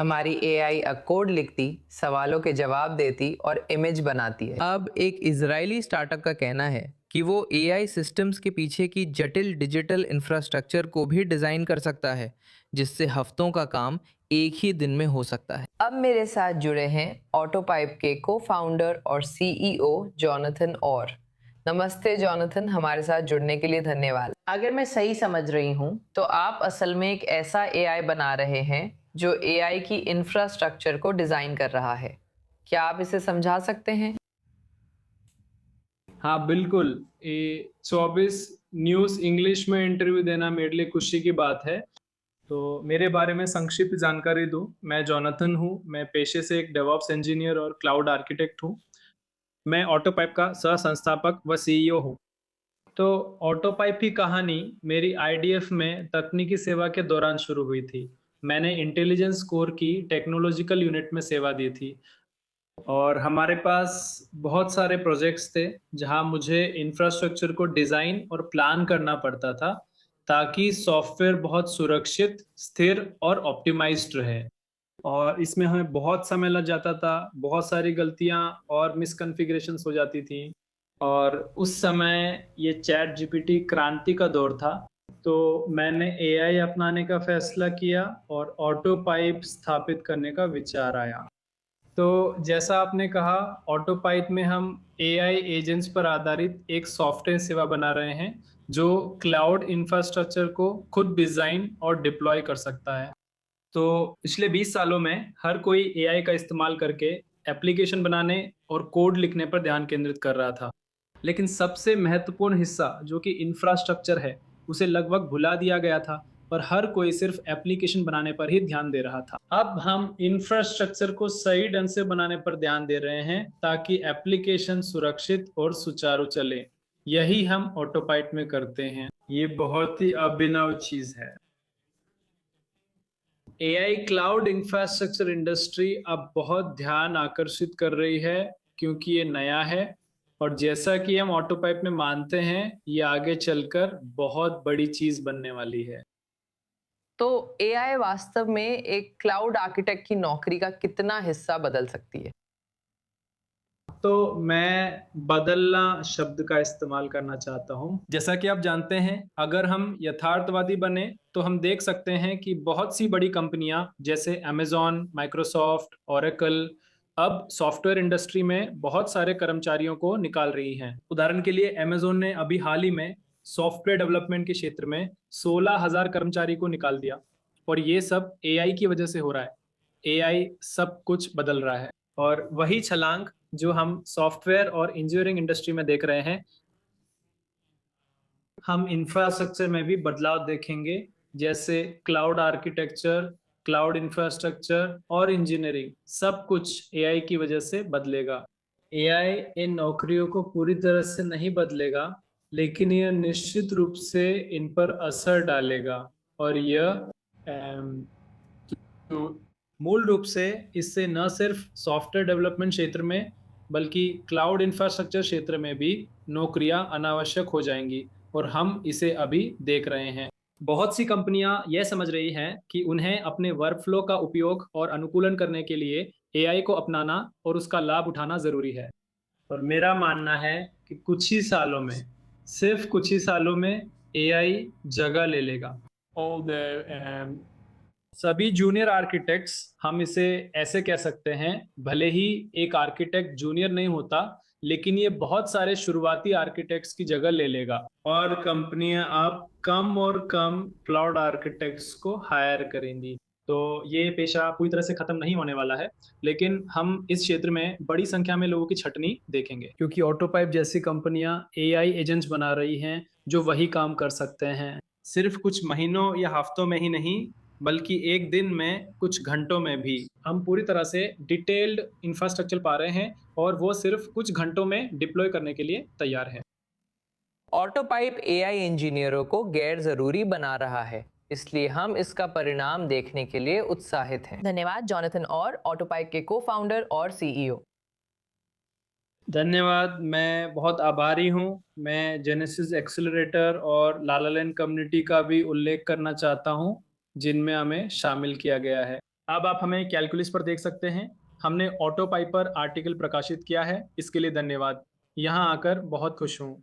हमारी एआई अब कोड लिखती, सवालों के जवाब देती और इमेज बनाती है। अब एक इजरायली स्टार्टअप का कहना है कि वो एआई सिस्टम्स के पीछे की जटिल डिजिटल इंफ्रास्ट्रक्चर को भी डिज़ाइन कर सकता है, जिससे हफ्तों का काम एक ही दिन में हो सकता है। अब मेरे साथ जुड़े हैं ऑटोपाइप के को फाउंडर और सीईओ जॉनथन और। नमस्ते जॉनथन, हमारे साथ जुड़ने के लिए धन्यवाद। अगर मैं सही समझ रही हूँ तो आप असल में एक ऐसा एआई बना रहे हैं जो एआई की इंफ्रास्ट्रक्चर को डिजाइन कर रहा है। क्या आप इसे समझा सकते हैं? हाँ बिल्कुल। ये 24 न्यूज़ इंग्लिश में इंटरव्यू देना मेरे लिए खुशी की बात है। तो मेरे बारे में संक्षिप्त जानकारी दूँ, मैं जॉनथन हूँ। मैं पेशे से एक डेवऑप्स इंजीनियर और क्लाउड आर्किटेक्ट हूँ। मैं ऑटोपाइप का सह संस्थापक व सीईओ हूँ। तो ऑटोपाइप की कहानी मेरी आईडीएफ में तकनीकी सेवा के दौरान शुरू हुई थी। मैंने इंटेलिजेंस कोर की टेक्नोलॉजिकल यूनिट में सेवा दी थी और हमारे पास बहुत सारे प्रोजेक्ट्स थे जहां मुझे इंफ्रास्ट्रक्चर को डिज़ाइन और प्लान करना पड़ता था ताकि सॉफ्टवेयर बहुत सुरक्षित, स्थिर और ऑप्टिमाइज्ड रहे। और इसमें हमें बहुत समय लग जाता था, बहुत सारी गलतियां और मिसकॉन्फ़िगरेशंस हो जाती थी। और उस समय ये चैट जीपीटी क्रांति का दौर था, तो मैंने एआई अपनाने का फैसला किया और ऑटो पाइप स्थापित करने का विचार आया। तो जैसा आपने कहा, ऑटो पाइप में हम एआई एजेंट्स पर आधारित एक सॉफ्टवेयर सेवा बना रहे हैं जो क्लाउड इंफ्रास्ट्रक्चर को खुद डिजाइन और डिप्लॉय कर सकता है। तो पिछले 20 सालों में हर कोई एआई का इस्तेमाल करके एप्लीकेशन बनाने और कोड लिखने पर ध्यान केंद्रित कर रहा था। लेकिन सबसे महत्वपूर्ण हिस्सा जो कि इंफ्रास्ट्रक्चर है, उसे लगभग भुला दिया गया था और हर कोई सिर्फ एप्लीकेशन बनाने पर ही ध्यान दे रहा था। अब हम इंफ्रास्ट्रक्चर को सही ढंग से बनाने पर ध्यान दे रहे हैं ताकि एप्लीकेशन सुरक्षित और सुचारू चले। यही हम ऑटोपाइट में करते हैं। ये बहुत ही अभिनव चीज है। एआई क्लाउड इंफ्रास्ट्रक्चर इंडस्ट्री अब बहुत ध्यान आकर्षित कर रही है क्योंकि ये नया है और जैसा कि हम ऑटोपाइप में मानते हैं, ये आगे चलकर बहुत बड़ी चीज बनने वाली है। तो एआई वास्तव में एक क्लाउड आर्किटेक्ट की नौकरी का कितना हिस्सा बदल सकती है? तो मैं बदलना शब्द का इस्तेमाल करना चाहता हूँ। जैसा कि आप जानते हैं, अगर हम यथार्थवादी बने तो हम देख सकते हैं कि बहुत सी बड़ी कंपनियां जैसे अमेज़न, माइक्रोसॉफ्ट, ओरेकल अब सॉफ्टवेयर इंडस्ट्री में बहुत सारे कर्मचारियों को निकाल रही हैं। उदाहरण के लिए अमेज़न ने अभी हाल ही में सॉफ्टवेयर डेवलपमेंट के क्षेत्र में 16,000 कर्मचारी को निकाल दिया और ये सब एआई की वजह से हो रहा है। एआई सब कुछ बदल रहा है और वही छलांग जो हम सॉफ्टवेयर और इंजीनियरिंग इंडस्ट्री में देख रहे हैं, हम इंफ्रास्ट्रक्चर में भी बदलाव देखेंगे। जैसे क्लाउड आर्किटेक्चर, क्लाउड इंफ्रास्ट्रक्चर और इंजीनियरिंग सब कुछ एआई की वजह से बदलेगा। एआई इन नौकरियों को पूरी तरह से नहीं बदलेगा, लेकिन यह निश्चित रूप से इन पर असर डालेगा और यह तो मूल रूप से इससे न सिर्फ सॉफ्टवेयर डेवलपमेंट क्षेत्र में बल्कि क्लाउड इंफ्रास्ट्रक्चर क्षेत्र में भी नौकरियां अनावश्यक हो जाएंगी और हम इसे अभी देख रहे हैं। बहुत सी कंपनियां यह समझ रही हैं कि उन्हें अपने वर्कफ्लो का उपयोग और अनुकूलन करने के लिए एआई को अपनाना और उसका लाभ उठाना जरूरी है। और मेरा मानना है कि कुछ ही सालों में, सिर्फ कुछ ही सालों में एआई जगह ले लेगा। All the सभी जूनियर आर्किटेक्ट्स, हम इसे ऐसे कह सकते हैं, भले ही एक आर्किटेक्ट जूनियर नहीं होता, लेकिन ये बहुत सारे शुरुआती आर्किटेक्ट्स की जगह ले लेगा और कंपनियां अब कम और कम क्लाउड आर्किटेक्ट्स को हायर करेंगी। तो ये पेशा पूरी तरह से खत्म नहीं होने वाला है, लेकिन हम इस क्षेत्र में बड़ी संख्या में लोगों की छटनी देखेंगे क्योंकि ऑटोपाइप जैसी कंपनियां एआई एजेंट्स बना रही हैं जो वही काम कर सकते हैं, सिर्फ कुछ महीनों या हफ्तों में ही नहीं, बल्कि एक दिन में, कुछ घंटों में भी। हम पूरी तरह से डिटेल्ड इंफ्रास्ट्रक्चर पा रहे हैं और वो सिर्फ कुछ घंटों में डिप्लॉय करने के लिए तैयार है। ऑटोपाइप एआई इंजीनियरों को गैर जरूरी बना रहा है, इसलिए हम इसका परिणाम देखने के लिए उत्साहित हैं। धन्यवाद जॉनथन और, ऑटोपाइप के को फाउंडर और सीईओ। धन्यवाद, मैं बहुत आभारी हूँ। मैं जेनेसिस एक्सेलरेटर और लालालैंड कम्युनिटी का भी उल्लेख करना चाहता हूँ, जिनमें हमें शामिल किया गया है। अब आप हमें कैलकुलस पर देख सकते हैं। हमने ऑटोपाई पर आर्टिकल प्रकाशित किया है, इसके लिए धन्यवाद। यहाँ आकर बहुत खुश हूँ।